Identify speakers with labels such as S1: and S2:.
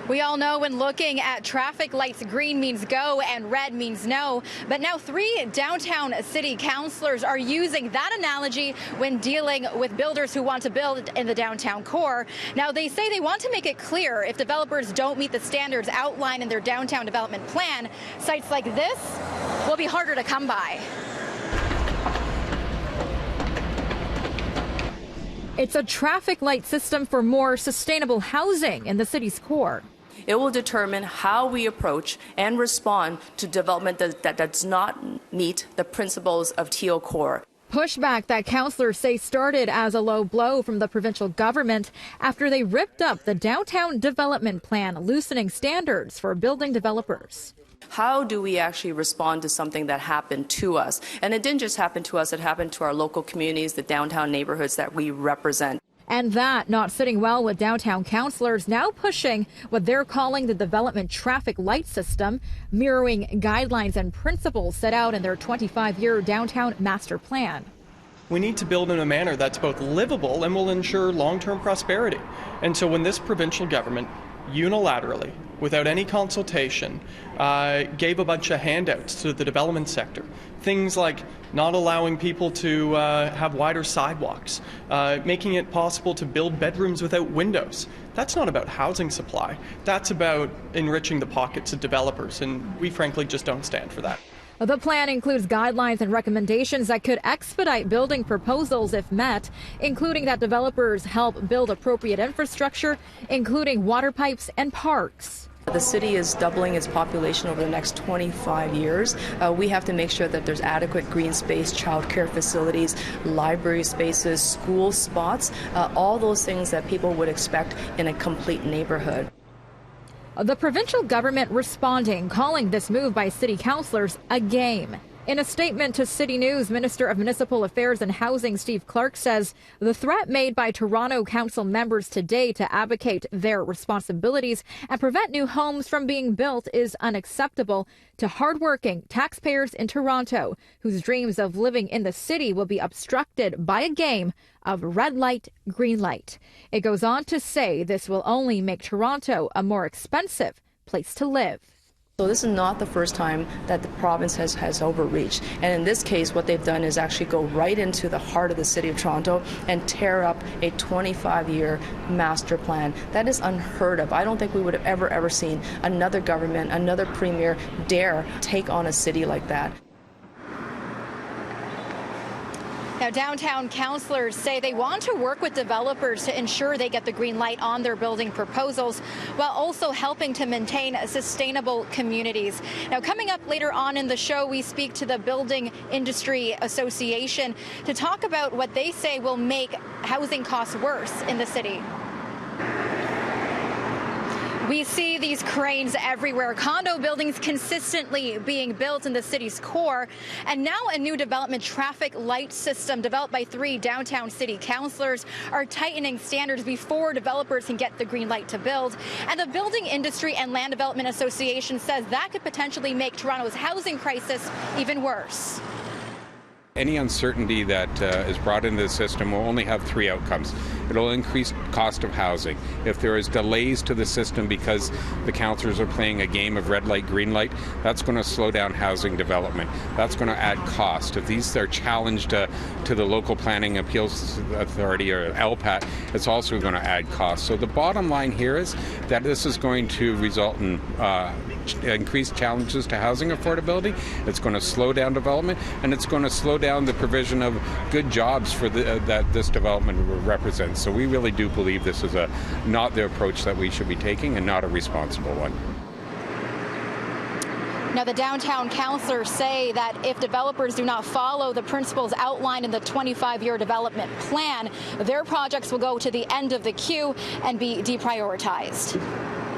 S1: We all know when looking at traffic lights, green means go and red means no. But now 3 downtown city councillors are using that analogy when dealing with builders who want to build in the downtown core. Now, they say they want to make it clear if developers don't meet the standards outlined in their downtown development plan, sites like this will be harder to come by. It's a traffic light system for more sustainable housing in the city's core.
S2: It will determine how we approach and respond to development that does not meet the principles of TO Core.
S1: Pushback that councillors say started as a low blow from the provincial government after they ripped up the downtown development plan, loosening standards for building developers.
S2: How do we actually respond to something that happened to us? And it didn't just happen to us, it happened to our local communities, the downtown neighborhoods that we represent.
S1: And that not sitting well with downtown councillors now pushing what they're calling the development traffic light system, mirroring guidelines and principles set out in their 25-year downtown master plan.
S3: We need to build in a manner that's both livable and will ensure long-term prosperity. And so when this provincial government unilaterally, without any consultation, gave a bunch of handouts to the development sector, things like not allowing people to have wider sidewalks, making it possible to build bedrooms without windows. That's not about housing supply. That's about enriching the pockets of developers, and we frankly just don't stand for that.
S1: The plan includes guidelines and recommendations that could expedite building proposals if met, including that developers help build appropriate infrastructure, including water pipes and parks.
S2: The city is doubling its population over the next 25 years. We have to make sure that there's adequate green space, childcare facilities, library spaces, school spots, all those things that people would expect in a complete neighborhood.
S1: The provincial government responding, calling this move by city councillors a game. In a statement to CityNews, Minister of Municipal Affairs and Housing Steve Clark says the threat made by Toronto Council members today to advocate their responsibilities and prevent new homes from being built is unacceptable to hardworking taxpayers in Toronto, whose dreams of living in the city will be obstructed by a game of red light, green light. It goes on to say this will only make Toronto a more expensive place to live.
S2: So this is not the first time that the province has overreached. And in this case, what they've done is actually go right into the heart of the city of Toronto and tear up a 25-year master plan. That is unheard of. I don't think we would have ever seen another government, another premier dare take on a city like that.
S1: Now, downtown councillors say they want to work with developers to ensure they get the green light on their building proposals, while also helping to maintain sustainable communities. Now, coming up later on in the show, we speak to the Building Industry Association to talk about what they say will make housing costs worse in the city. We see these cranes everywhere, condo buildings consistently being built in the city's core, and now a new development traffic light system developed by 3 downtown city councillors are tightening standards before developers can get the green light to build. And the Building Industry and Land Development Association says that could potentially make Toronto's housing crisis even worse.
S4: Any uncertainty that is brought into the system will only have 3 outcomes. It'll increase cost of housing. If there is delays to the system because the councillors are playing a game of red light, green light, that's going to slow down housing development. That's going to add cost. If these are challenged to the Local Planning Appeals Authority or LPAT, it's also going to add cost. So the bottom line here is that this is going to result in increased challenges to housing affordability. It's going to slow down development, and it's going to slow down the provision of good jobs for that this development represents. So we really do believe this is not the approach that we should be taking and not a responsible one.
S1: Now, the downtown councillors say that if developers do not follow the principles outlined in the 25-year development plan, their projects will go to the end of the queue and be deprioritized.